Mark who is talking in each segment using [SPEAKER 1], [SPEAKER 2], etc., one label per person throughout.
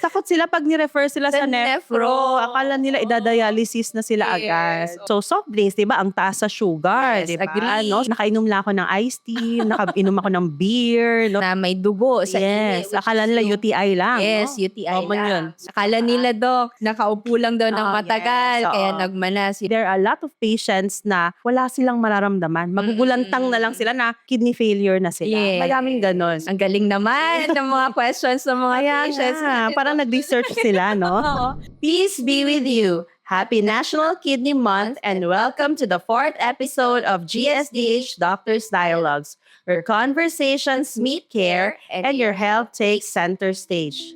[SPEAKER 1] Takot sila pag ni-refer sila sa
[SPEAKER 2] Sa
[SPEAKER 1] nephro.
[SPEAKER 2] nephro.
[SPEAKER 1] Akala nila idadialysis na sila agad.
[SPEAKER 2] Yes.
[SPEAKER 1] So soft drinks, 'di ba? Ang taas sa sugar,
[SPEAKER 2] Yes,
[SPEAKER 1] 'di ba?
[SPEAKER 2] agree.
[SPEAKER 1] No? Nakainom lang ako ng iced tea, nakainom ako ng beer, no?
[SPEAKER 2] Na may dugo sa
[SPEAKER 1] Yes,
[SPEAKER 2] which
[SPEAKER 1] akala
[SPEAKER 2] is
[SPEAKER 1] nila
[SPEAKER 2] yung-
[SPEAKER 1] UTI lang,
[SPEAKER 2] Yes,
[SPEAKER 1] no?
[SPEAKER 2] UTI
[SPEAKER 1] Common
[SPEAKER 2] lang.
[SPEAKER 1] yun.
[SPEAKER 2] Akala nila, Doc, nakaupo lang daw ng
[SPEAKER 1] Oh,
[SPEAKER 2] matagal,
[SPEAKER 1] yes,
[SPEAKER 2] kaya
[SPEAKER 1] oo.
[SPEAKER 2] nagmanas.
[SPEAKER 1] There are a lot of patients na wala silang mararamdaman. Magugulantang na lang sila na kidney failure na sila.
[SPEAKER 2] Yes.
[SPEAKER 1] Maraming ganon.
[SPEAKER 2] Ang galing naman ng mga questions ng mga
[SPEAKER 1] Kaya
[SPEAKER 2] patients.
[SPEAKER 1] nga, parang nag-research sila, no?
[SPEAKER 2] Oo.
[SPEAKER 1] Peace be with you. Happy National Kidney Month and welcome to the 4th episode of GSDH Doctors Dialogues, where conversations meet care and your health takes center stage.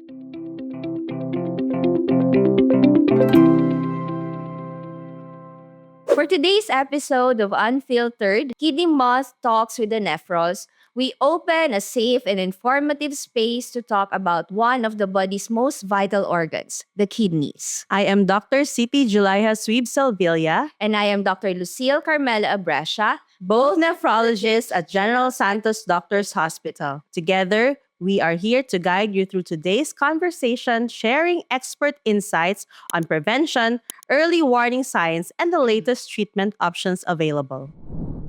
[SPEAKER 2] For today's episode of Unfiltered, Kidney Month Talks with the Nephros, we open a safe and informative space to talk about one of the body's most vital organs, the kidneys.
[SPEAKER 1] I am Dr. Siti Julaiha Sweeb Salvilla,
[SPEAKER 2] And I am Dr. Lucille Carmela Abrasha,
[SPEAKER 1] both nephrologists at General Santos Doctors Hospital. Together, we are here to guide you through today's conversation, sharing expert insights on prevention, early warning signs, and the latest treatment options available.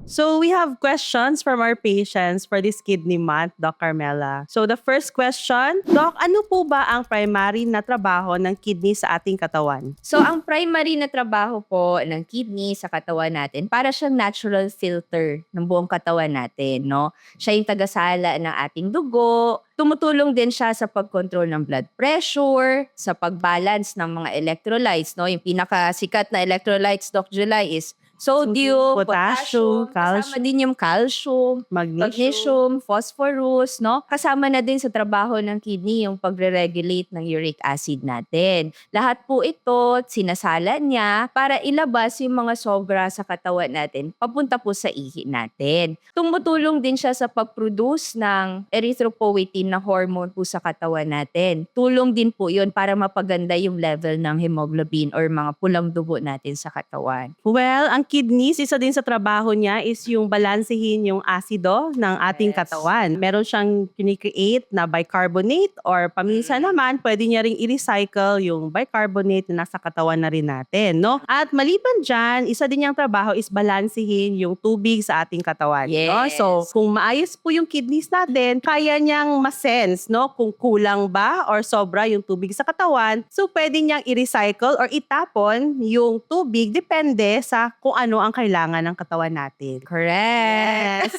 [SPEAKER 1] So we have questions from our patients for this kidney month, Doc Carmela. So the first question, Doc, ano po ba ang primary na trabaho ng kidney sa ating katawan?
[SPEAKER 2] So, ang primary na trabaho po ng kidney sa katawan natin, para siyang natural filter ng buong katawan natin, no? Siya yung tagasala ng ating dugo. Tumutulong din siya sa pag-control ng blood pressure, sa pag-balance ng mga electrolytes, no? Yung pinakasikat na electrolytes, Doc July, is sodium,
[SPEAKER 1] Potassium,
[SPEAKER 2] potassium,
[SPEAKER 1] calcium,
[SPEAKER 2] kasama din yung calcium, magnesium, phosphorus, no? Kasama na din sa trabaho ng kidney yung pagre-regulate ng uric acid natin. Lahat po ito, sinasala niya para ilabas yung mga sobra sa katawan natin papunta po sa ihi natin. Tumutulong din siya sa pag-produce ng erythropoietin na hormone po sa katawan natin. Tulong din po yun para mapaganda yung level ng hemoglobin or mga pulang dugo natin sa katawan.
[SPEAKER 1] Well, ang kidneys, isa din sa trabaho niya is yung balansehin yung asido ng ating
[SPEAKER 2] Yes.
[SPEAKER 1] katawan. Meron siyang kinikreate na bicarbonate or paminsan naman, pwede niya ring i-recycle yung bicarbonate na nasa katawan na rin natin, no? At maliban dyan, isa din niyang trabaho is balansehin yung tubig sa ating katawan, no?
[SPEAKER 2] Yes.
[SPEAKER 1] So, kung maayos po yung kidneys natin, kaya niyang ma-sense, no? Kung kulang ba or sobra yung tubig sa katawan, so pwede niyang i-recycle or itapon yung tubig depende sa kung ano ang kailangan ng katawan natin.
[SPEAKER 2] Correct.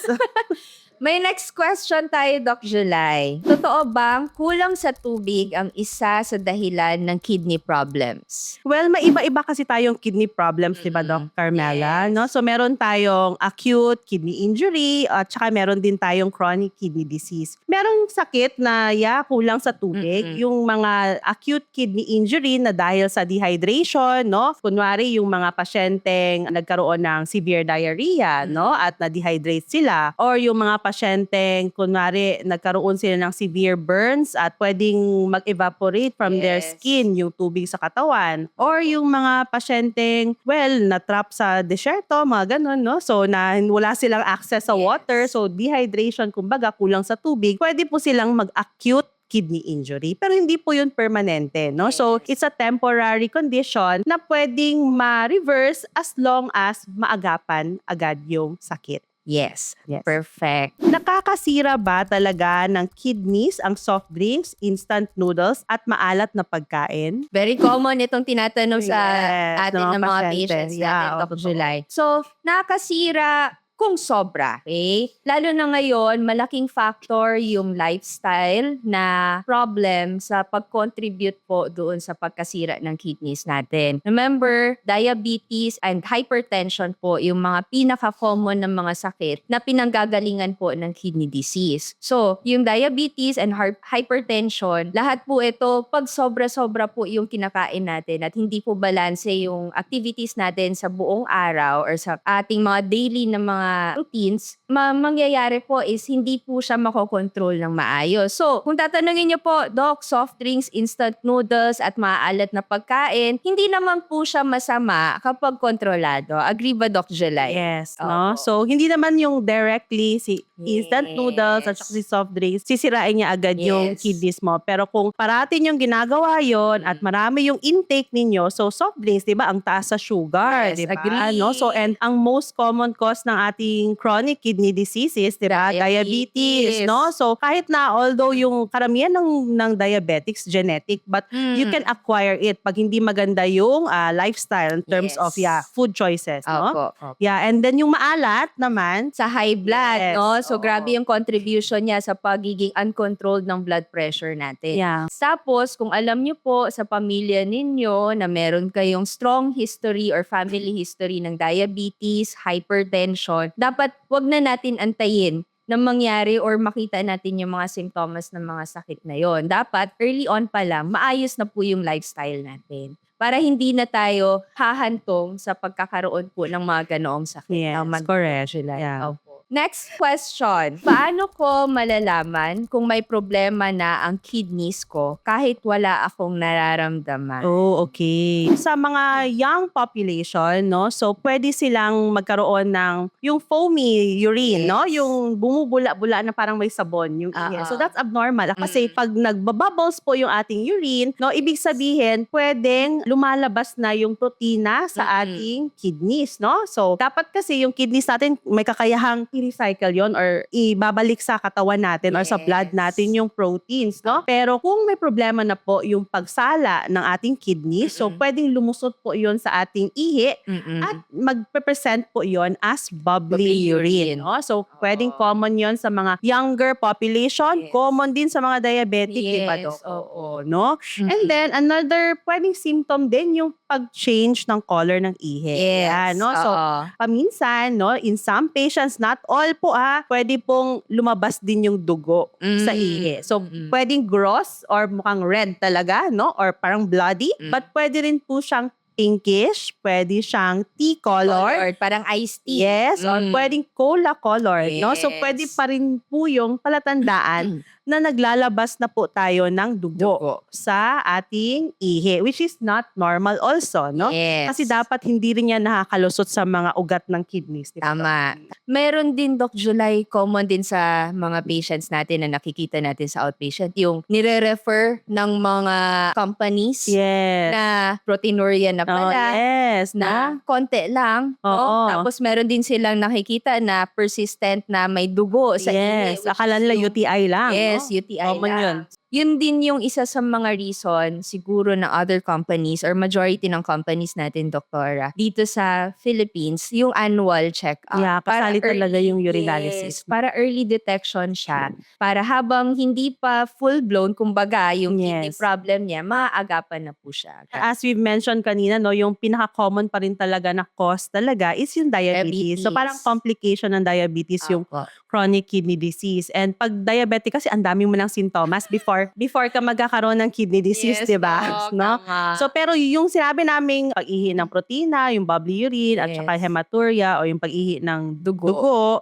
[SPEAKER 2] May next question tayo, Doc July. Totoo bang kulang sa tubig ang isa sa dahilan ng kidney problems?
[SPEAKER 1] Well, maiba-iba kasi tayong kidney problems, di ba, Doc Carmela?
[SPEAKER 2] Yes.
[SPEAKER 1] No? So, meron tayong acute kidney injury at saka meron din tayong chronic kidney disease. Merong sakit na kulang sa tubig. Yung mga acute kidney injury na dahil sa dehydration, no? Kunwari, yung mga pasyenteng nagkaroon ng severe diarrhea, no? At na-dehydrate sila. Or yung mga pasyenteng, kunwari, nagkaroon sila ng severe burns at pwedeng mag-evaporate from their
[SPEAKER 2] Yes.
[SPEAKER 1] skin yung tubig sa katawan. Or yung mga pasyenteng, na-trap sa desierto, mga ganun, no? So, wala silang access sa
[SPEAKER 2] Yes.
[SPEAKER 1] water. So, dehydration, kumbaga, kulang sa tubig. Pwede po silang mag-acute kidney injury. Pero hindi po yun permanente, no? So, it's a temporary condition na pwedeng ma-reverse as long as maagapan agad yung sakit.
[SPEAKER 2] Yes.
[SPEAKER 1] Yes.
[SPEAKER 2] Perfect.
[SPEAKER 1] Nakakasira ba talaga ng kidneys ang soft drinks, instant noodles, at maalat na pagkain?
[SPEAKER 2] Very common itong tinatanong sa
[SPEAKER 1] Yes,
[SPEAKER 2] atin
[SPEAKER 1] ng mga
[SPEAKER 2] ng mga
[SPEAKER 1] pasyente.
[SPEAKER 2] patients
[SPEAKER 1] Yeah,
[SPEAKER 2] natin, Doc
[SPEAKER 1] totoo.
[SPEAKER 2] July. So, nakakasira kung sobra, okay? Lalo na ngayon, malaking factor yung lifestyle na problem sa pag-contribute po doon sa pagkasira ng kidneys natin. Remember, diabetes and hypertension po yung mga pinaka-common ng mga sakit na pinanggagalingan po ng kidney disease. So, yung diabetes and hypertension, lahat po ito, pag sobra-sobra po yung kinakain natin at hindi po balanse yung activities natin sa buong araw or sa ating mga daily na mga mga routines, mangyayari po is hindi po siya makokontrol ng maayos. So, kung tatanungin niyo po, Doc, soft drinks, instant noodles, at maalat na pagkain, hindi naman po siya masama kapag kontrolado. Agree ba, Doc Jelay?
[SPEAKER 1] Yes,
[SPEAKER 2] Opo.
[SPEAKER 1] no? So, hindi naman yung directly si instant noodles at saka si soft drinks, sisirain niya agad yung
[SPEAKER 2] Yes.
[SPEAKER 1] kidneys mo. Pero kung parating yung ginagawa yon at marami yung intake ninyo, so soft drinks, di ba, ang taas sa sugar,
[SPEAKER 2] Yes,
[SPEAKER 1] di ba?
[SPEAKER 2] agree.
[SPEAKER 1] No? So, and ang most common cause ng ating chronic kidney diseases, di ba? Diabetes, no? So, kahit na although yung karamihan ng diabetics genetic, but you can acquire it pag hindi maganda yung lifestyle in terms of
[SPEAKER 2] Yes.
[SPEAKER 1] food choices, no?
[SPEAKER 2] Opo.
[SPEAKER 1] Yeah, and then yung maalat naman,
[SPEAKER 2] Sa high blood,
[SPEAKER 1] Yes,
[SPEAKER 2] no? So,
[SPEAKER 1] oo.
[SPEAKER 2] grabe yung contribution niya sa pagiging uncontrolled ng blood pressure natin.
[SPEAKER 1] yeah.
[SPEAKER 2] Tapos, kung alam niyo po sa pamilya ninyo na meron kayong strong history or family history ng diabetes, hypertension, dapat wag na natin antayin na mangyari or makita natin yung mga simptomas ng mga sakit na yon. Dapat early on pa lang, maayos na po yung lifestyle natin. Para hindi na tayo hahantong sa pagkakaroon po ng mga ganoong sakit.
[SPEAKER 1] Yes,
[SPEAKER 2] Tama,
[SPEAKER 1] correct.
[SPEAKER 2] July.
[SPEAKER 1] Yeah.
[SPEAKER 2] Opo. Next question. Paano ko malalaman kung may problema na ang kidneys ko kahit wala akong nararamdaman?
[SPEAKER 1] Oh, okay. Sa mga young population, no, so pwede silang magkaroon ng yung foamy urine, no,
[SPEAKER 2] Yes.
[SPEAKER 1] yung bumubula-bula na parang may sabon yung ihi. So that's abnormal. Kasi pag nagbabubbles po yung ating urine, no, ibig sabihin pwedeng lumalabas na yung protina sa ating kidneys, no? So dapat kasi yung kidneys natin may kakayahang i-recycle yon or ibabalik sa katawan natin or sa blood
[SPEAKER 2] Yes.
[SPEAKER 1] natin yung proteins, no? Pero kung may problema na po yung pagsala ng ating kidneys, so pwedeng lumusot po yon sa ating ihi at magpe-present po yon as bubbly
[SPEAKER 2] Bubbly urine.
[SPEAKER 1] urine, no? So pwedeng common yon sa mga younger population,
[SPEAKER 2] Yes.
[SPEAKER 1] common din sa mga diabetic, di ba,
[SPEAKER 2] Yes,
[SPEAKER 1] Dok?
[SPEAKER 2] oo.
[SPEAKER 1] No? And then another pwedeng symptom din yung pag-change ng color ng ihi. Yan, no? So paminsan, no, in some patients, not all po pwede pong lumabas din yung dugo sa ihi. So, pwedeng gross or mukhang red talaga, no? Or parang bloody. But pwede rin po siyang pinkish, pwede siyang tea color.
[SPEAKER 2] Or parang iced tea.
[SPEAKER 1] Yes, or pwedeng cola color, no? So,
[SPEAKER 2] Yes.
[SPEAKER 1] pwede pa rin po yung palatandaan na naglalabas na po tayo ng dugo sa ating ihi, which is not normal also, no?
[SPEAKER 2] Yes.
[SPEAKER 1] Kasi dapat hindi rin yan nakakalusot sa mga ugat ng kidneys. di ba?
[SPEAKER 2] Tama. Meron din, Doc July, common din sa mga patients natin na nakikita natin sa outpatient, yung nire-refer ng mga companies
[SPEAKER 1] Yes.
[SPEAKER 2] na proteinuria na
[SPEAKER 1] Oh,
[SPEAKER 2] pala,
[SPEAKER 1] yes.
[SPEAKER 2] na konti lang.
[SPEAKER 1] Oo.
[SPEAKER 2] No? Tapos meron din silang nakikita na persistent na may dugo sa ihi,
[SPEAKER 1] Yes.
[SPEAKER 2] which
[SPEAKER 1] Akala
[SPEAKER 2] is
[SPEAKER 1] nila
[SPEAKER 2] yung-
[SPEAKER 1] UTI lang.
[SPEAKER 2] Yes,
[SPEAKER 1] no?
[SPEAKER 2] UTI
[SPEAKER 1] Common
[SPEAKER 2] lang.
[SPEAKER 1] yun.
[SPEAKER 2] Yun din yung isa sa mga reason siguro ng other companies or majority ng companies natin, Doktora, dito sa Philippines, yung annual check-up.
[SPEAKER 1] Yeah,
[SPEAKER 2] Para
[SPEAKER 1] kasali talaga
[SPEAKER 2] early-
[SPEAKER 1] yung urinalysis.
[SPEAKER 2] Yes, para early detection siya. Para habang hindi pa full-blown, kumbaga, yung kidney
[SPEAKER 1] Yes.
[SPEAKER 2] problem niya, maaagapan na po siya.
[SPEAKER 1] As we've mentioned kanina, no, yung pinaka-common pa rin talaga na cause talaga is yung diabetes. So
[SPEAKER 2] Diabetes.
[SPEAKER 1] parang complication ng diabetes yung
[SPEAKER 2] Opo.
[SPEAKER 1] chronic kidney disease. And pag diabetic kasi ang dami mo ng sintomas before ka magkakaroon ng kidney disease,
[SPEAKER 2] Yes,
[SPEAKER 1] 'di ba?
[SPEAKER 2] Doc,
[SPEAKER 1] No?
[SPEAKER 2] tama.
[SPEAKER 1] So pero yung sinabi naming pag-ihi ng protina, yung bubbly urine at saka
[SPEAKER 2] Yes.
[SPEAKER 1] hematuria o yung pag-ihi ng dugo,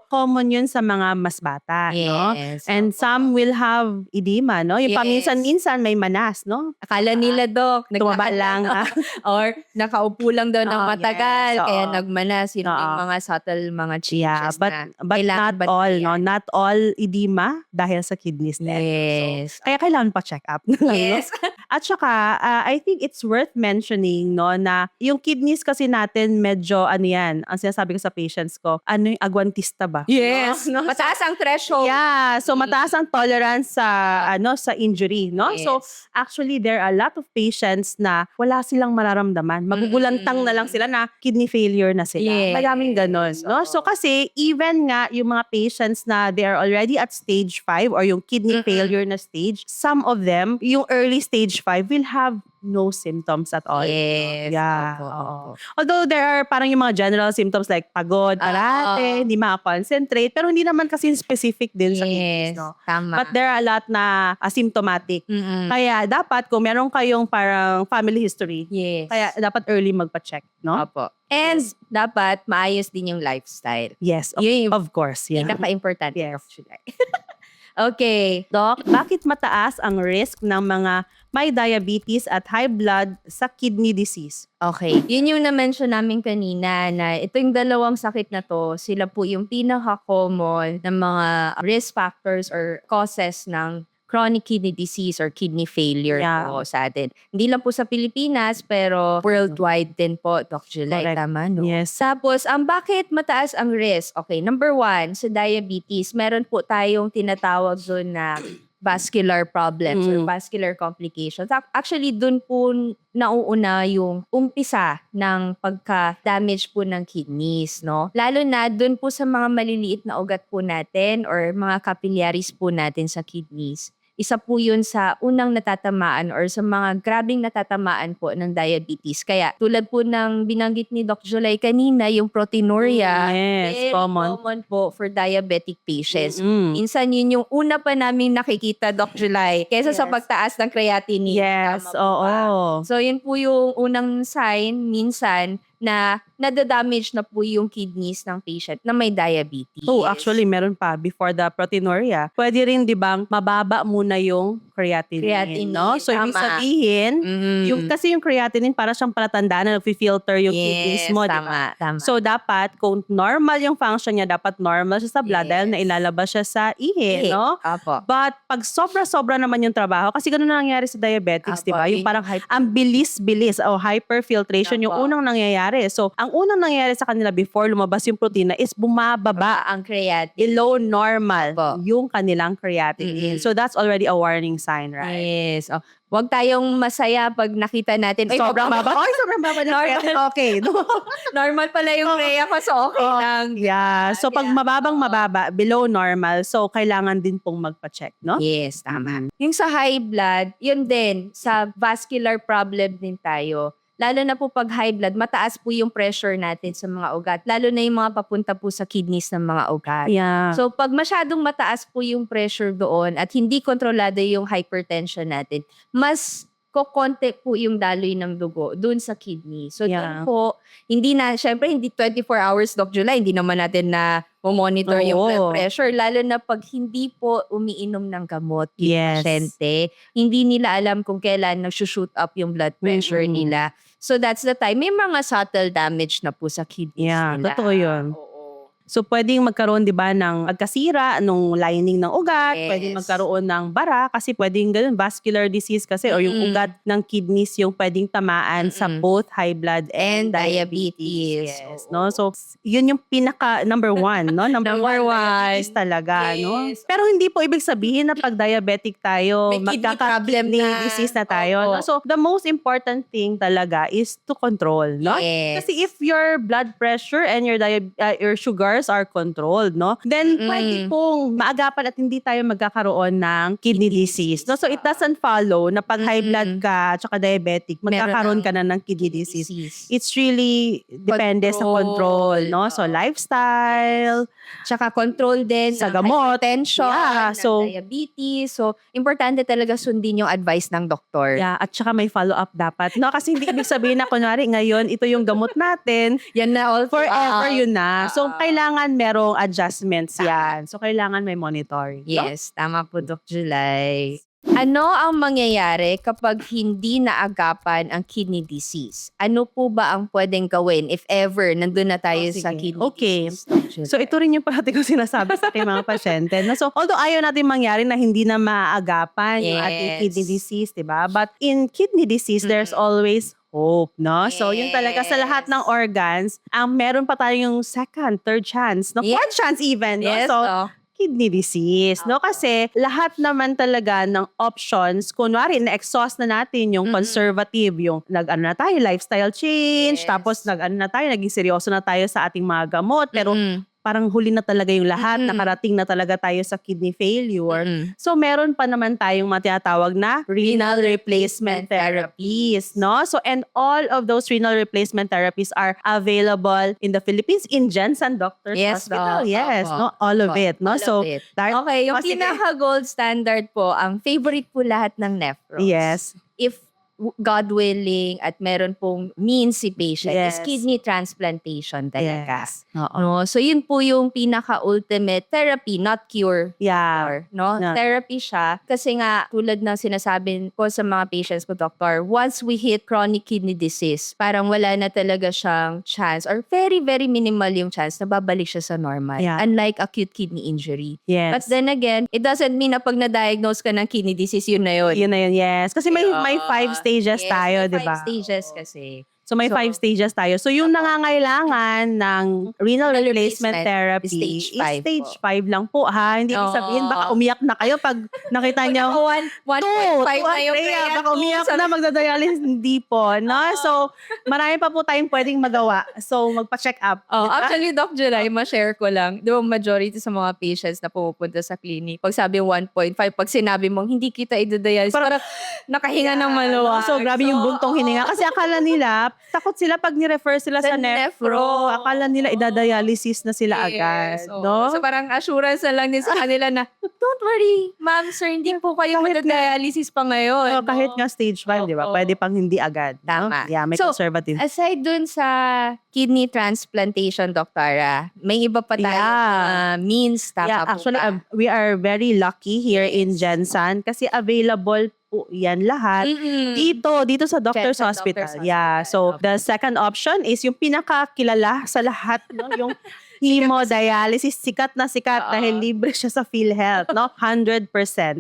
[SPEAKER 1] common yun sa mga mas bata, no?
[SPEAKER 2] Yes.
[SPEAKER 1] And some will have edema, no? Yung
[SPEAKER 2] Yes.
[SPEAKER 1] paminsan-minsan may manas, no?
[SPEAKER 2] Akala nila, Doc,
[SPEAKER 1] Tumaba
[SPEAKER 2] naglalakad
[SPEAKER 1] lang.
[SPEAKER 2] or nakaupo lang daw ng
[SPEAKER 1] Oo,
[SPEAKER 2] matagal,
[SPEAKER 1] yes,
[SPEAKER 2] kaya
[SPEAKER 1] oo.
[SPEAKER 2] nagmanas. Yun yung
[SPEAKER 1] Oo.
[SPEAKER 2] mga subtle mga
[SPEAKER 1] Yeah,
[SPEAKER 2] changes
[SPEAKER 1] but
[SPEAKER 2] na kailangan
[SPEAKER 1] not all, no?
[SPEAKER 2] bantayan.
[SPEAKER 1] Not all edema dahil sa kidneys din.
[SPEAKER 2] Yes.
[SPEAKER 1] So, kaya kailangan pa check up.
[SPEAKER 2] Yes.
[SPEAKER 1] At saka, I think it's worth mentioning, no, na yung kidneys kasi natin medyo, ano yan, ang sinasabi ko sa patients ko, ano yung agwantista ba?
[SPEAKER 2] Yes.
[SPEAKER 1] No?
[SPEAKER 2] Mataas ang threshold.
[SPEAKER 1] Yeah, so mataas ang tolerance sa sa injury, no? So
[SPEAKER 2] Yes.
[SPEAKER 1] actually there are a lot of patients na wala silang mararamdaman. Magugulantang na lang sila na kidney failure na sila.
[SPEAKER 2] Yes.
[SPEAKER 1] Maraming ganon, no?
[SPEAKER 2] Oo.
[SPEAKER 1] So kasi even nga yung mga patients na they are already at stage 5 or yung kidney failure na stage, some of them, yung early stage 5 will have no symptoms at all.
[SPEAKER 2] Yes.
[SPEAKER 1] Yeah.
[SPEAKER 2] Opo,
[SPEAKER 1] Oo.
[SPEAKER 2] opo.
[SPEAKER 1] Although there are parang yung mga general symptoms like pagod, parate, hindi makakoncentrate, pero hindi naman kasi specific din sa kidneys,
[SPEAKER 2] Yes.
[SPEAKER 1] no?
[SPEAKER 2] Tama.
[SPEAKER 1] But there are a lot na asymptomatic.
[SPEAKER 2] Mm-mm.
[SPEAKER 1] Kaya dapat kung meron kayong parang family history,
[SPEAKER 2] Yes.
[SPEAKER 1] kaya dapat early magpa-check, no?
[SPEAKER 2] Opo. And dapat maayos din yung lifestyle.
[SPEAKER 1] Yes,
[SPEAKER 2] Yun yung
[SPEAKER 1] of course. Yeah.
[SPEAKER 2] pinaka-importante.
[SPEAKER 1] Yes.
[SPEAKER 2] Actually. Okay.
[SPEAKER 1] Doc, bakit mataas ang risk ng mga may diabetes at high blood sa kidney disease?
[SPEAKER 2] Okay. Yun yung na-mention namin kanina na itong dalawang sakit na to, sila po yung pinaka-common ng mga risk factors or causes ng chronic kidney disease or kidney failure
[SPEAKER 1] Yeah.
[SPEAKER 2] po sa atin. Hindi lang po sa Pilipinas, pero worldwide din po, Doc July.
[SPEAKER 1] Correct.
[SPEAKER 2] Tama, no?
[SPEAKER 1] Yes.
[SPEAKER 2] Tapos, bakit mataas ang risk? Okay, number 1, sa diabetes, meron po tayong tinatawag doon na vascular problems or vascular complications. Actually, doon po nauuna yung umpisa ng pagka-damage po ng kidneys, no? Lalo na doon po sa mga maliliit na ugat po natin or mga capillaries po natin sa kidneys. Isa po yun sa unang natatamaan or sa mga grabing natatamaan po ng diabetes. Kaya tulad po ng binanggit ni Doc July kanina, yung proteinuria,
[SPEAKER 1] Yes,
[SPEAKER 2] very
[SPEAKER 1] common.
[SPEAKER 2] po for diabetic patients.
[SPEAKER 1] Mm.
[SPEAKER 2] Minsan yun yung una pa namin nakikita, Doc July, kaysa sa
[SPEAKER 1] Yes.
[SPEAKER 2] pagtaas ng creatinine.
[SPEAKER 1] Yes,
[SPEAKER 2] Tama po ba?
[SPEAKER 1] oo.
[SPEAKER 2] So yun po yung unang sign minsan na nadadamage na po yung kidneys ng patient na may diabetes.
[SPEAKER 1] Oh, actually, meron pa. Before the proteinuria, pwede rin, di ba, mababa muna yung creatinine, no? So, ibig
[SPEAKER 2] tama.
[SPEAKER 1] sabihin, kasi yung creatinine, para siyang palatandaan na nag-filter yung kidneys mo, di ba?
[SPEAKER 2] Tama.
[SPEAKER 1] So, dapat, kung normal yung function niya, dapat normal siya sa blood dahil nailalabas siya sa ihi, no?
[SPEAKER 2] Apo.
[SPEAKER 1] But, pag sobra-sobra naman yung trabaho, kasi ganun na nangyayari sa diabetics, di ba?
[SPEAKER 2] Apo,
[SPEAKER 1] Yung parang ang bilis-bilis o hyperfiltration, yung
[SPEAKER 2] Apo.
[SPEAKER 1] unang nangyayari. So, ang unang nangyayari sa kanila before lumabas yung protina is bumababa
[SPEAKER 2] ang creatinine.
[SPEAKER 1] below normal
[SPEAKER 2] Apo.
[SPEAKER 1] yung kanilang creatinine. So, that's already a warning sign, right?
[SPEAKER 2] Yes. Oh, huwag tayong masaya pag nakita natin. Ay,
[SPEAKER 1] Sobrang
[SPEAKER 2] baba.
[SPEAKER 1] baba. Ay, sobrang baba na
[SPEAKER 2] Normal.
[SPEAKER 1] creatinine. Okay.
[SPEAKER 2] Normal pala yung Rhea ko, so okay lang.
[SPEAKER 1] Yeah. So, pag mababang mababa, below normal, so, kailangan din pong magpa-check, no?
[SPEAKER 2] Yes, tama. Yung sa high blood, yun din, sa vascular problem din tayo. Lalo na po pag high blood, mataas po yung pressure natin sa mga ugat. Lalo na yung mga papunta po sa kidneys ng mga ugat.
[SPEAKER 1] Yeah.
[SPEAKER 2] So pag masyadong mataas po yung pressure doon at hindi kontrolado yung hypertension natin, mas kokonti po yung daloy ng dugo doon sa kidney. So doon po, syempre hindi 24 hours, Doc July, hindi naman natin na monitor yung blood pressure. Lalo na pag hindi po umiinom ng gamot yung pasyente, hindi nila alam kung kailan nag-shoot up yung blood pressure nila. So that's the time. May mga subtle damage na po sa kidneys nila.
[SPEAKER 1] Totoo yun. So, pwedeng magkaroon, di ba, ng pagkasira nung lining ng ugat, pwedeng magkaroon ng bara, kasi pwedeng ganun, vascular disease kasi, o yung ugat ng kidneys yung pwedeng tamaan sa both high blood and diabetes. Yes, no? So, yun yung pinaka number 1, no? Number one, diabetes talaga, no? Pero hindi po ibig sabihin na pag diabetic tayo,
[SPEAKER 2] May kidney problem
[SPEAKER 1] magkaka-kidney
[SPEAKER 2] na.
[SPEAKER 1] disease na tayo. No? So, the most important thing talaga is to control, no?
[SPEAKER 2] Yes.
[SPEAKER 1] Kasi if your blood pressure and your sugar are controlled, no? Then, pwede pong maagapan at hindi tayo magkakaroon ng kidney disease, no? So, it doesn't follow na pag high blood ka tsaka diabetic, magkakaroon ka na ng kidney disease. It's really depende sa control, no? So, lifestyle,
[SPEAKER 2] tsaka control din
[SPEAKER 1] sa
[SPEAKER 2] ng
[SPEAKER 1] gamot.
[SPEAKER 2] hypertension,
[SPEAKER 1] Yeah,
[SPEAKER 2] ng diabetes. So, importante talaga sundin yung advice ng doktor.
[SPEAKER 1] Yeah, at tsaka may follow-up dapat. No, kasi hindi ibig sabihin na kunwari ngayon, ito yung gamot natin,
[SPEAKER 2] Yan na all
[SPEAKER 1] forever yun na. So, kailangan merong adjustments yan. So, kailangan may monitoring. no?
[SPEAKER 2] Yes, tama po, Doc July. Ano ang mangyayari kapag hindi naagapan ang kidney disease? Ano po ba ang pwedeng gawin if ever nandun na tayo sa
[SPEAKER 1] sige.
[SPEAKER 2] kidney
[SPEAKER 1] Okay.
[SPEAKER 2] disease? Doc July?
[SPEAKER 1] So, ito rin yung parati ko sinasabi sa aking mga pasyente. No? So, although ayaw natin mangyari na hindi na maaagapan yung ating
[SPEAKER 2] Yes.
[SPEAKER 1] kidney disease, di ba? But in kidney disease, there's always hope, no? So, yun talaga sa lahat ng organs, meron pa tayong second, third chance, no?
[SPEAKER 2] Yes.
[SPEAKER 1] Fourth chance even, no?
[SPEAKER 2] Yes,
[SPEAKER 1] So,
[SPEAKER 2] oh.
[SPEAKER 1] kidney disease, no? Kasi lahat naman talaga ng options, kunwari, na-exhaust na natin yung conservative, yung nag-ano na tayo, lifestyle change,
[SPEAKER 2] Yes.
[SPEAKER 1] tapos nag-ano na tayo, naging seryoso na tayo sa ating mga gamot, pero parang huli na talaga yung lahat,
[SPEAKER 2] Mm-mm.
[SPEAKER 1] nakarating na talaga tayo sa kidney failure.
[SPEAKER 2] Mm-mm.
[SPEAKER 1] So meron pa naman tayong tinatawag na renal replacement therapies, no? So and all of those renal replacement therapies are available in the Philippines in Jensen Doctors
[SPEAKER 2] Yes,
[SPEAKER 1] Hospital.
[SPEAKER 2] Doc.
[SPEAKER 1] Yes,
[SPEAKER 2] Opo.
[SPEAKER 1] no? All of
[SPEAKER 2] Opo.
[SPEAKER 1] it, no?
[SPEAKER 2] All
[SPEAKER 1] So
[SPEAKER 2] of it.
[SPEAKER 1] that-
[SPEAKER 2] Okay, yung
[SPEAKER 1] sige.
[SPEAKER 2] pinaka-gold standard po, ang favorite po lahat ng nephrons.
[SPEAKER 1] Yes.
[SPEAKER 2] If God willing at meron pong means si patient is
[SPEAKER 1] Yes.
[SPEAKER 2] kidney transplantation talaga.
[SPEAKER 1] Yes. Oo.
[SPEAKER 2] No? So yun po yung pinaka-ultimate therapy, not cure.
[SPEAKER 1] Yeah.
[SPEAKER 2] No?
[SPEAKER 1] Yeah.
[SPEAKER 2] Therapy siya. Kasi nga, tulad ng sinasabi ko sa mga patients ko, doctor, once we hit chronic kidney disease, parang wala na talaga siyang chance or very, very minimal yung chance na babalik siya sa normal.
[SPEAKER 1] Yeah.
[SPEAKER 2] Unlike acute kidney injury.
[SPEAKER 1] Yes.
[SPEAKER 2] But then again, it doesn't mean na pag na-diagnose ka ng kidney disease, yun na yun.
[SPEAKER 1] Yun na yun, yes. Kasi may 5 stages
[SPEAKER 2] Yes,
[SPEAKER 1] tayo,
[SPEAKER 2] may
[SPEAKER 1] di ba?
[SPEAKER 2] 5 stages kasi.
[SPEAKER 1] So may
[SPEAKER 2] So,
[SPEAKER 1] 5 stages tayo. So yung nangangailangan ng renal
[SPEAKER 2] Renal
[SPEAKER 1] replacement
[SPEAKER 2] replacement
[SPEAKER 1] therapy
[SPEAKER 2] is
[SPEAKER 1] is
[SPEAKER 2] stage
[SPEAKER 1] stage 5
[SPEAKER 2] 5
[SPEAKER 1] lang po, ha? Hindi ibig
[SPEAKER 2] Oo.
[SPEAKER 1] sabihin, baka umiyak na kayo pag nakita niyo.
[SPEAKER 2] 1.5 na yung
[SPEAKER 1] Kaya baka
[SPEAKER 2] two,
[SPEAKER 1] umiyak
[SPEAKER 2] sabi-
[SPEAKER 1] na, magdadialysis. Hindi po, no? So marami pa po tayong pwedeng magawa. So magpa-check up.
[SPEAKER 2] Oh,
[SPEAKER 1] di ba?
[SPEAKER 2] actually, Doc July, ma-share ko lang. Di ba, majority sa mga patients na pumupunta sa clinic, pag sabi 1.5, pag sinabi mong hindi kita i-dialysis, parang nakahinga ng maluwag.
[SPEAKER 1] So, grabe yung buntong hininga. Kasi akala nila, takot sila pag ni-refer sila sa
[SPEAKER 2] Sa
[SPEAKER 1] nephro.
[SPEAKER 2] nephro.
[SPEAKER 1] Akala nila idadialysis na sila agad.
[SPEAKER 2] Yes, oo.
[SPEAKER 1] No?
[SPEAKER 2] So parang assurance na lang din sa kanila na, don't worry, ma'am, sir, hindi po kayo
[SPEAKER 1] Kahit
[SPEAKER 2] magda-dialysis pa ngayon.
[SPEAKER 1] So, kahit nga stage 5, di ba?
[SPEAKER 2] Oo.
[SPEAKER 1] Pwede pang hindi agad. no?
[SPEAKER 2] Tama.
[SPEAKER 1] Yeah, may
[SPEAKER 2] So,
[SPEAKER 1] conservative.
[SPEAKER 2] Aside dun sa kidney transplantation, Doktora, may iba pa tayong means. Tama
[SPEAKER 1] Yeah,
[SPEAKER 2] po
[SPEAKER 1] actually,
[SPEAKER 2] ba?
[SPEAKER 1] we are very lucky here in Jensen kasi available po yan lahat.
[SPEAKER 2] Mm-mm.
[SPEAKER 1] Dito sa Doctor's
[SPEAKER 2] Sa
[SPEAKER 1] Hospital.
[SPEAKER 2] Doctor's
[SPEAKER 1] Yeah. So,
[SPEAKER 2] Hospital.
[SPEAKER 1] the second option is yung pinakakilala sa lahat, no? Yung hemodialysis, sikat na sikat
[SPEAKER 2] Oo.
[SPEAKER 1] dahil libre siya sa PhilHealth, no? 100%,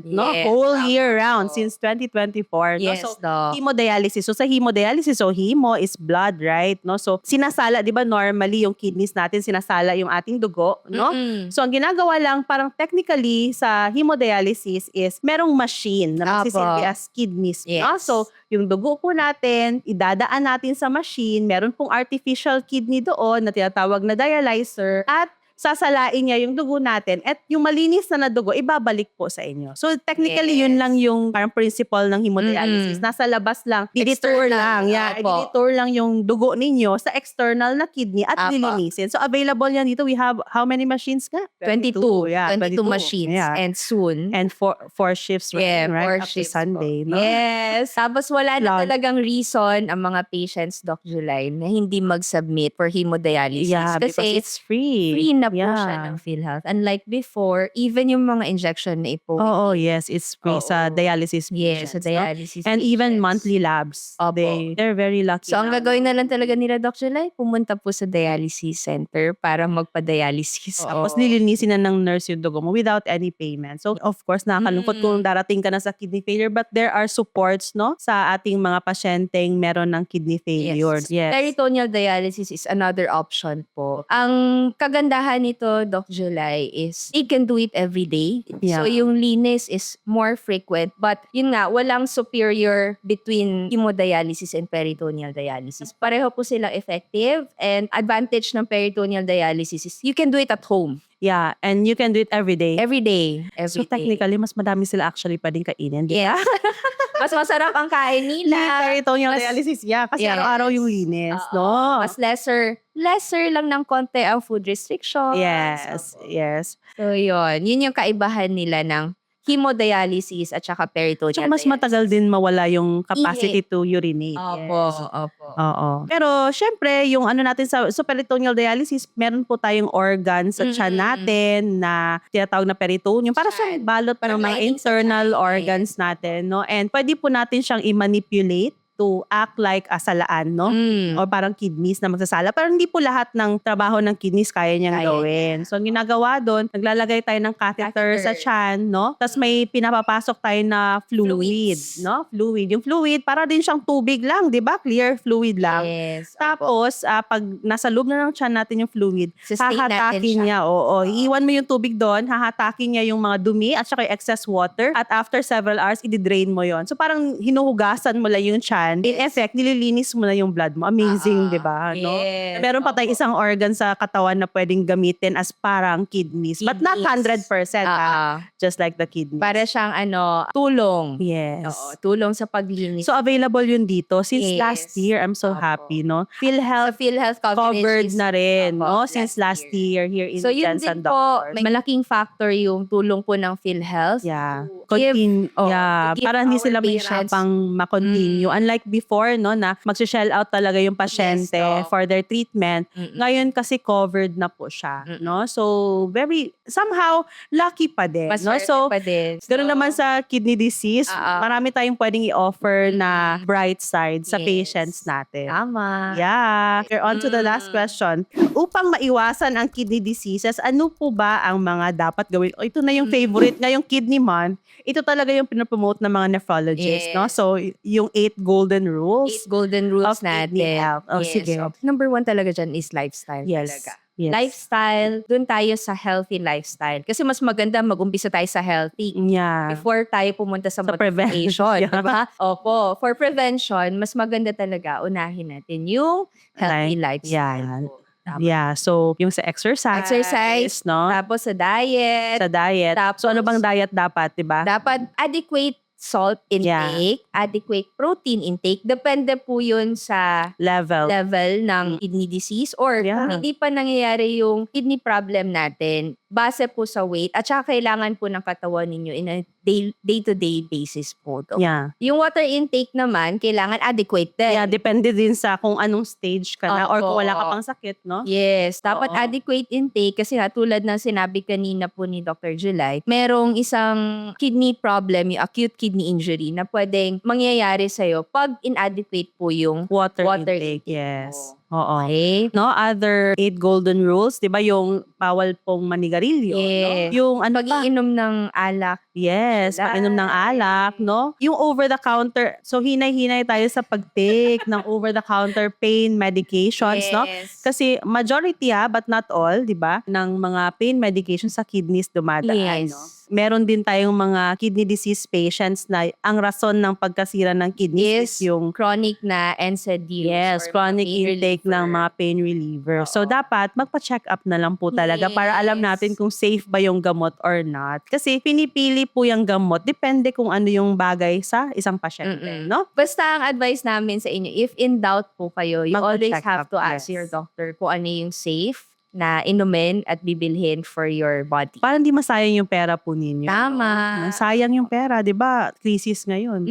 [SPEAKER 1] no?
[SPEAKER 2] Yes,
[SPEAKER 1] Whole
[SPEAKER 2] tama
[SPEAKER 1] year round
[SPEAKER 2] po.
[SPEAKER 1] since 2024.
[SPEAKER 2] Yes,
[SPEAKER 1] no? So,
[SPEAKER 2] Doc.
[SPEAKER 1] hemodialysis. So, sa hemodialysis, so hemo is blood, right? No? So, sinasala, di ba normally yung kidneys natin, sinasala yung ating dugo, no?
[SPEAKER 2] Mm-mm.
[SPEAKER 1] So, ang ginagawa lang, parang technically sa hemodialysis is merong machine na
[SPEAKER 2] Apo.
[SPEAKER 1] magsisilbi as kidneys.
[SPEAKER 2] Yes.
[SPEAKER 1] No? So, yung dugo po natin, idadaan natin sa machine, meron pong artificial kidney doon na tinatawag na dialyzer at sasalain niya yung dugo natin at yung malinis na dugo, ibabalik po sa inyo. So, technically, yun
[SPEAKER 2] Yes.
[SPEAKER 1] lang yung parang principle ng hemodialysis.
[SPEAKER 2] Mm-mm.
[SPEAKER 1] Nasa labas lang, i-detour
[SPEAKER 2] External,
[SPEAKER 1] lang. Yeah,
[SPEAKER 2] apo.
[SPEAKER 1] i-detour lang yung dugo ninyo sa external na kidney at
[SPEAKER 2] Apo.
[SPEAKER 1] lilinisin. So, available yan dito. We have how many machines ka?
[SPEAKER 2] 22.
[SPEAKER 1] Yeah,
[SPEAKER 2] 22 machines.
[SPEAKER 1] Yeah.
[SPEAKER 2] And soon,
[SPEAKER 1] And four shifts
[SPEAKER 2] yeah,
[SPEAKER 1] running, right?
[SPEAKER 2] 4
[SPEAKER 1] Up to
[SPEAKER 2] shifts
[SPEAKER 1] Sunday.
[SPEAKER 2] po.
[SPEAKER 1] No?
[SPEAKER 2] Yes. Tapos wala na
[SPEAKER 1] Lord.
[SPEAKER 2] talagang reason ang mga patients, Doc July, na hindi mag-submit for hemodialysis.
[SPEAKER 1] Yeah, because
[SPEAKER 2] Kasi
[SPEAKER 1] it's free.
[SPEAKER 2] free na po
[SPEAKER 1] Yeah.
[SPEAKER 2] siya ng PhilHealth. Unlike before, even yung mga injection na ipo.
[SPEAKER 1] Oh, yes, it's free sa
[SPEAKER 2] Oo.
[SPEAKER 1] dialysis
[SPEAKER 2] Yes,
[SPEAKER 1] patients,
[SPEAKER 2] sa
[SPEAKER 1] no?
[SPEAKER 2] dialysis
[SPEAKER 1] And even
[SPEAKER 2] patients.
[SPEAKER 1] monthly labs.
[SPEAKER 2] Opo.
[SPEAKER 1] They're very lucky.
[SPEAKER 2] So, ang
[SPEAKER 1] na.
[SPEAKER 2] gagawin na lang talaga nila, Doc July, pumunta po sa dialysis center para magpa-dialysis.
[SPEAKER 1] Tapos nililinisin na ng nurse yung dugo mo without any payment. So, of course, nakakalungkot kung darating ka na sa kidney failure, but there are supports, no, sa ating mga pasyenteng meron ng kidney failure. Yes.
[SPEAKER 2] Peritoneal dialysis is another option po. Ang kagandahan nito, Doc July, is they can do it every day.
[SPEAKER 1] Yeah.
[SPEAKER 2] So, yung linis is more frequent. But, yun nga, walang superior between hemodialysis and peritoneal dialysis. Pareho po silang effective, and advantage ng peritoneal dialysis is you can do it at home.
[SPEAKER 1] Yeah, and you can do it every day.
[SPEAKER 2] Every day.
[SPEAKER 1] So,
[SPEAKER 2] Every day.
[SPEAKER 1] technically, mas madami sila actually pwedeng kainin. Di ba?
[SPEAKER 2] Yeah. Mas masarap ang kain nila.
[SPEAKER 1] Peritoneal
[SPEAKER 2] Mas-
[SPEAKER 1] dialysis, yeah. Kasi
[SPEAKER 2] Yes.
[SPEAKER 1] araw-araw yung linis,
[SPEAKER 2] Oo.
[SPEAKER 1] no?
[SPEAKER 2] Mas lesser lang ng konti ang food restriction.
[SPEAKER 1] Yes.
[SPEAKER 2] So, yun. Yun yung kaibahan nila ng hemodialysis at saka peritoneal
[SPEAKER 1] Tsaka mas matagal din mawala yung capacity
[SPEAKER 2] Ihi.
[SPEAKER 1] to urinate.
[SPEAKER 2] Opo,
[SPEAKER 1] Yes.
[SPEAKER 2] opo.
[SPEAKER 1] Oo. Pero syempre, yung ano natin sa peritoneal dialysis, meron po tayong organ sa tiyan natin na tinatawag na peritoneum. Para siyang
[SPEAKER 2] Tiyan.
[SPEAKER 1] balot ng
[SPEAKER 2] Parang
[SPEAKER 1] mga
[SPEAKER 2] lining sa
[SPEAKER 1] internal
[SPEAKER 2] tiyan.
[SPEAKER 1] organs natin, no? And pwede po natin siyang i-manipulate to act like a salaan, no? O parang kidneys na magsasala. Pero hindi po lahat ng trabaho ng kidneys kaya niyang
[SPEAKER 2] Kaya
[SPEAKER 1] gawin. So, ang ginagawa doon, naglalagay tayo ng catheter sa tiyan, no? Tapos may pinapapasok tayo na fluid,
[SPEAKER 2] Fluids.
[SPEAKER 1] no? Fluid. Yung fluid, para din siyang tubig lang, di ba? Clear fluid lang.
[SPEAKER 2] Yes.
[SPEAKER 1] Tapos, pag nasa loob na ng tiyan natin yung fluid,
[SPEAKER 2] Sustain natin
[SPEAKER 1] hahatakin
[SPEAKER 2] siya.
[SPEAKER 1] niya. Oo. Iiwan mo yung tubig doon, hahatakin niya yung mga dumi at saka yung excess water. At after several hours, i-drain mo yon. So, parang hinuhugasan mo lang yung tiyan yan, in effect, nililinis mo na yung blood mo. Amazing, di ba? No?
[SPEAKER 2] Yes.
[SPEAKER 1] Meron pa tayong
[SPEAKER 2] Opo.
[SPEAKER 1] isang organ sa katawan na pwedeng gamitin as parang kidneys. But not
[SPEAKER 2] Kidneys.
[SPEAKER 1] 100%, just like the kidneys.
[SPEAKER 2] Para siyang tulong.
[SPEAKER 1] Yes.
[SPEAKER 2] Oo, tulong sa paglinis.
[SPEAKER 1] So, available yun dito. Since
[SPEAKER 2] Yes.
[SPEAKER 1] last year, I'm so
[SPEAKER 2] Opo.
[SPEAKER 1] happy, no?
[SPEAKER 2] Sa
[SPEAKER 1] PhilHealth
[SPEAKER 2] PhilHealth coverage
[SPEAKER 1] covered
[SPEAKER 2] is-
[SPEAKER 1] na rin,
[SPEAKER 2] Opo,
[SPEAKER 1] no? Since last year here in
[SPEAKER 2] So yun
[SPEAKER 1] Jensen
[SPEAKER 2] din po,
[SPEAKER 1] Doctors.
[SPEAKER 2] may malaking factor yung tulong po ng PhilHealth.
[SPEAKER 1] Yeah.
[SPEAKER 2] to give-
[SPEAKER 1] Yeah.
[SPEAKER 2] to give
[SPEAKER 1] Para hindi
[SPEAKER 2] our
[SPEAKER 1] sila
[SPEAKER 2] patients-
[SPEAKER 1] mahirapang makontinue. Unlike before, no, na mag-shell out talaga yung pasyente
[SPEAKER 2] Yes,
[SPEAKER 1] for their treatment.
[SPEAKER 2] Mm-mm.
[SPEAKER 1] Ngayon kasi covered na po siya,
[SPEAKER 2] Mm-mm.
[SPEAKER 1] no? So, somehow, lucky pa din, no?
[SPEAKER 2] Maswerte
[SPEAKER 1] So,
[SPEAKER 2] pa din.
[SPEAKER 1] ganoon naman sa kidney disease, marami tayong pwedeng i-offer na bright side sa
[SPEAKER 2] Yes.
[SPEAKER 1] patients natin.
[SPEAKER 2] Tama.
[SPEAKER 1] Yeah. We're on to the last question. Upang maiwasan ang kidney diseases, ano po ba ang mga dapat gawin? O, ito na yung favorite ngayong Kidney Month. Ito talaga yung pinopromote ng mga nephrologists, no?
[SPEAKER 2] Yes.
[SPEAKER 1] So, yung 8 golden rules.
[SPEAKER 2] 8 golden rules
[SPEAKER 1] of kidney
[SPEAKER 2] natin.
[SPEAKER 1] health. Oh, sige.
[SPEAKER 2] Number 1 talaga dyan is lifestyle talaga.
[SPEAKER 1] Yes.
[SPEAKER 2] Lifestyle, dun tayo sa healthy lifestyle. Kasi mas maganda mag-umpisa tayo sa healthy
[SPEAKER 1] Yeah.
[SPEAKER 2] before tayo pumunta sa
[SPEAKER 1] prevention.
[SPEAKER 2] modification.
[SPEAKER 1] Yeah.
[SPEAKER 2] Diba? Opo. For prevention, mas maganda talaga unahin natin yung healthy lifestyle.
[SPEAKER 1] Yeah.
[SPEAKER 2] po. Tama.
[SPEAKER 1] Yeah. So, yung sa exercise, no?
[SPEAKER 2] Tapos sa diet.
[SPEAKER 1] Sa diet.
[SPEAKER 2] Tapos-
[SPEAKER 1] So, ano bang diet dapat, di ba?
[SPEAKER 2] Dapat adequate salt intake, adequate protein intake. Depende po yun sa
[SPEAKER 1] Level.
[SPEAKER 2] ng kidney disease or
[SPEAKER 1] Yeah.
[SPEAKER 2] kung hindi pa nangyayari yung kidney problem natin, base po sa weight at saka kailangan po ng katawan ninyo in a day-to-day basis po.
[SPEAKER 1] Yeah.
[SPEAKER 2] Yung water intake naman, kailangan adequate din.
[SPEAKER 1] Yeah, depende din sa kung anong stage ka na or kung wala ka
[SPEAKER 2] Opo.
[SPEAKER 1] pang sakit, no?
[SPEAKER 2] Yes, dapat
[SPEAKER 1] Oo.
[SPEAKER 2] adequate intake kasi nga tulad ng sinabi kanina po ni Dr. July, merong isang kidney problem, yung acute kidney injury na pwedeng mangyayari sa'yo pag inadequate po yung
[SPEAKER 1] Water
[SPEAKER 2] Water
[SPEAKER 1] intake.
[SPEAKER 2] intake
[SPEAKER 1] Yes. Oo.
[SPEAKER 2] okay.
[SPEAKER 1] No, other 8 golden rules, 'di ba, yung bawal pong manigarilyo,
[SPEAKER 2] Yes.
[SPEAKER 1] no? Yung ano pa?
[SPEAKER 2] Pag-iinom ng alak.
[SPEAKER 1] Yes, pag-inom ng alak, no? Yung over the counter. So hinay-hinay tayo sa pag-take ng over the counter pain medications, no? Kasi majority but not all, 'di ba, ng mga pain medications sa kidneys dumadaan,
[SPEAKER 2] Yes.
[SPEAKER 1] no? Meron din tayong mga kidney disease patients na ang rason ng pagkasira ng kidneys is yung
[SPEAKER 2] chronic na NSAID.
[SPEAKER 1] yes, chronic intake ng mga pain reliever. So,
[SPEAKER 2] Oo.
[SPEAKER 1] dapat magpa-check up na lang po talaga para alam natin kung safe ba yung gamot or not. Kasi pinipili po yung gamot, depende kung ano yung bagay sa isang pasyente,
[SPEAKER 2] Mm-mm.
[SPEAKER 1] no?
[SPEAKER 2] Basta ang advice namin sa inyo, if in doubt po kayo, you always
[SPEAKER 1] Magpa-check
[SPEAKER 2] have
[SPEAKER 1] up,
[SPEAKER 2] to ask
[SPEAKER 1] yes.
[SPEAKER 2] your doctor kung ano yung safe na inumin at bibilhin for your body.
[SPEAKER 1] Para hindi masayang yung pera po ninyo.
[SPEAKER 2] Tama.
[SPEAKER 1] Sayang yung pera, di ba? Crisis ngayon.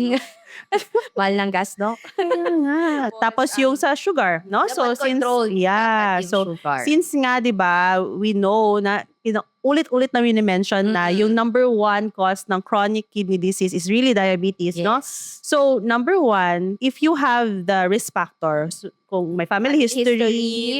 [SPEAKER 2] Mahal ng gas, no?
[SPEAKER 1] Kaya nga. Tapos yung sa sugar, no? So,
[SPEAKER 2] Dapat control.
[SPEAKER 1] yeah.
[SPEAKER 2] Dapat yung
[SPEAKER 1] So,
[SPEAKER 2] sugar.
[SPEAKER 1] since nga, di ba, we know na, ulit-ulit na mention na yung number 1 cause ng chronic kidney disease is really diabetes, no?
[SPEAKER 2] Yes.
[SPEAKER 1] So, number 1, if you have the risk factors, kung may family history,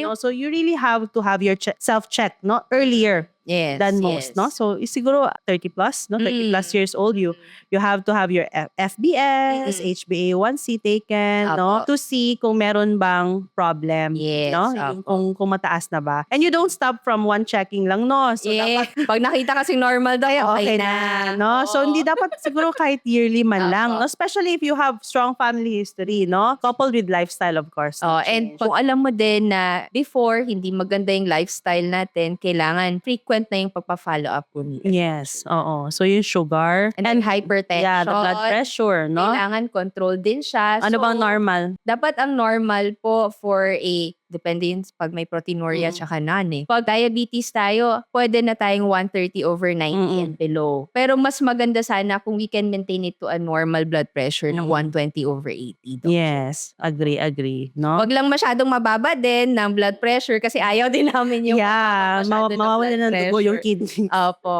[SPEAKER 1] no? So, you really have to have your self-check, no? Earlier
[SPEAKER 2] Yes.
[SPEAKER 1] than most, no? So, siguro 30 plus, no? 30 plus years old, you have to have your FBS, HbA1c taken, no?
[SPEAKER 2] Apo.
[SPEAKER 1] To see kung meron bang problem,
[SPEAKER 2] Yes,
[SPEAKER 1] no?
[SPEAKER 2] apo.
[SPEAKER 1] Kung mataas na ba. And you don't stop from one checking lang, no? So, dapat
[SPEAKER 2] Pag nakita kasing normal daw, okay na.
[SPEAKER 1] no? So,
[SPEAKER 2] Oo.
[SPEAKER 1] hindi dapat siguro kahit yearly man lang,
[SPEAKER 2] Apo.
[SPEAKER 1] no? Especially if you have strong family history, no? Coupled with lifestyle, of course.
[SPEAKER 2] Oh, and kung alam mo din na before, hindi maganda yung lifestyle natin, kailangan frequent na yung pagpa-follow up po nila.
[SPEAKER 1] Yes, oo. So, yung sugar.
[SPEAKER 2] And hypertension.
[SPEAKER 1] Yeah, the blood pressure, no?
[SPEAKER 2] Kailangan control din siya.
[SPEAKER 1] Ano
[SPEAKER 2] So,
[SPEAKER 1] bang normal?
[SPEAKER 2] dapat ang normal po for depende yun pag may proteinuria tsaka none eh. Pag diabetes tayo, pwede na tayong 130 over 90 and below. Pero mas maganda sana kung we can maintain it to a normal blood pressure ng 120 over 80.
[SPEAKER 1] Yes, agree, no?
[SPEAKER 2] Wag lang masyadong mababa din ng blood pressure kasi ayaw din namin yung
[SPEAKER 1] Yeah,
[SPEAKER 2] masyado na
[SPEAKER 1] mawawala
[SPEAKER 2] blood
[SPEAKER 1] ng dugo yung
[SPEAKER 2] pressure.
[SPEAKER 1] kidney.
[SPEAKER 2] Opo.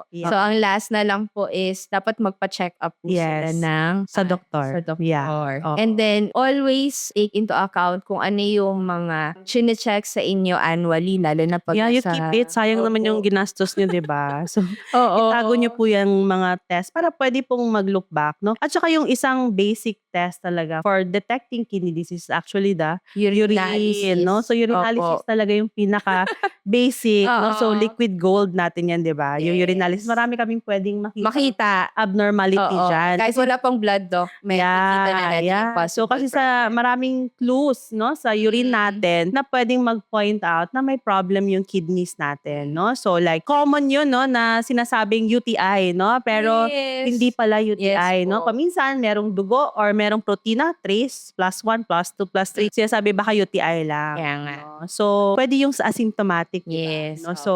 [SPEAKER 1] Yeah.
[SPEAKER 2] So, ang last na lang po is dapat magpa-check up po sila
[SPEAKER 1] Yes.
[SPEAKER 2] ng
[SPEAKER 1] Sa doktor.
[SPEAKER 2] Sa doktor.
[SPEAKER 1] Yeah. Oo.
[SPEAKER 2] And then, always take into account kung ano yung mga chine-check sa inyo annually, lalo na pag
[SPEAKER 1] Yeah, you
[SPEAKER 2] nasa-
[SPEAKER 1] keep it. Sayang naman yung
[SPEAKER 2] Opo.
[SPEAKER 1] ginastos nyo, di ba? So,
[SPEAKER 2] Oo.
[SPEAKER 1] itago nyo po yung mga test para pwede pong mag-look back, no? At saka yung isang basic test talaga for detecting kidney disease is actually the urine, no? So, urinalysis
[SPEAKER 2] Opo.
[SPEAKER 1] talaga yung pinaka-basic, no? So,
[SPEAKER 2] Oo.
[SPEAKER 1] liquid gold natin yan, di ba? Yung
[SPEAKER 2] Yes.
[SPEAKER 1] urinalysis, marami kaming pwedeng makita
[SPEAKER 2] Makita.
[SPEAKER 1] abnormality
[SPEAKER 2] Oo.
[SPEAKER 1] dyan.
[SPEAKER 2] Kahit wala pang blood, Doc, may makikita na natin yung
[SPEAKER 1] So,
[SPEAKER 2] possible
[SPEAKER 1] kasi sa
[SPEAKER 2] problem.
[SPEAKER 1] maraming clues, no, sa urine natin na pwedeng mag-point out na may problem yung kidneys natin, no? So, like, common yun, no, na sinasabing UTI, no? Pero,
[SPEAKER 2] Yes.
[SPEAKER 1] hindi pala UTI,
[SPEAKER 2] Yes
[SPEAKER 1] no?
[SPEAKER 2] po.
[SPEAKER 1] Paminsan, merong dugo or merong protina, trace, +1, +2, +3. Sinasabi baka UTI lang.
[SPEAKER 2] Kaya nga.
[SPEAKER 1] No? So, pwede yung sa asymptomatic, diba?
[SPEAKER 2] Yes,
[SPEAKER 1] No? So,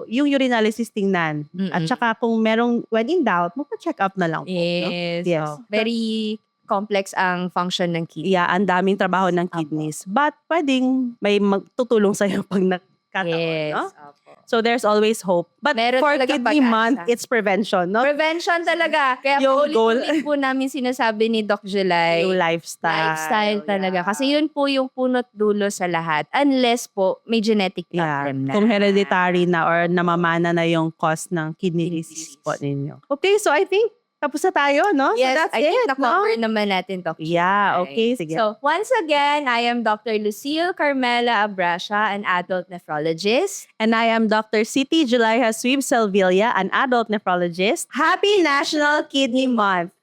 [SPEAKER 1] yung urinalysis tingnan. At
[SPEAKER 2] Mm-mm.
[SPEAKER 1] saka kung merong, when in doubt, magpa-check up na lang po, no?
[SPEAKER 2] Yes.
[SPEAKER 1] Yes.
[SPEAKER 2] Very complex ang function ng kidney.
[SPEAKER 1] Yeah, ang daming trabaho ng kidneys. But pwedeng may magtutulong sa'yo pag nagkataon, no?
[SPEAKER 2] Opo.
[SPEAKER 1] So there's always hope. But
[SPEAKER 2] Meron
[SPEAKER 1] for
[SPEAKER 2] talagang
[SPEAKER 1] Kidney
[SPEAKER 2] pag-asa.
[SPEAKER 1] Month, it's prevention, no?
[SPEAKER 2] Prevention talaga. Kaya
[SPEAKER 1] Yung
[SPEAKER 2] paulit-ulit po namin sinasabi ni Doc July.
[SPEAKER 1] Yung lifestyle.
[SPEAKER 2] Lifestyle talaga.
[SPEAKER 1] Yeah.
[SPEAKER 2] Kasi yun po yung punot dulo sa lahat. Unless po may genetic
[SPEAKER 1] Yeah.
[SPEAKER 2] problem na.
[SPEAKER 1] Kung hereditary na or namamana na yung cause ng kidney
[SPEAKER 2] Kidney
[SPEAKER 1] disease
[SPEAKER 2] disease.
[SPEAKER 1] po ninyo. Okay, so I think tapos na tayo, no?
[SPEAKER 2] Yes,
[SPEAKER 1] so that's
[SPEAKER 2] I think
[SPEAKER 1] it, no?
[SPEAKER 2] na-cover naman natin, Doc July.
[SPEAKER 1] Yeah, okay. Sige.
[SPEAKER 2] So, once again, I am Dr. Lucille Carmela Abracia, an adult nephrologist.
[SPEAKER 1] And I am Dr. Siti Julaiha Sweeb Selvilla, an adult nephrologist. Happy National Kidney Month!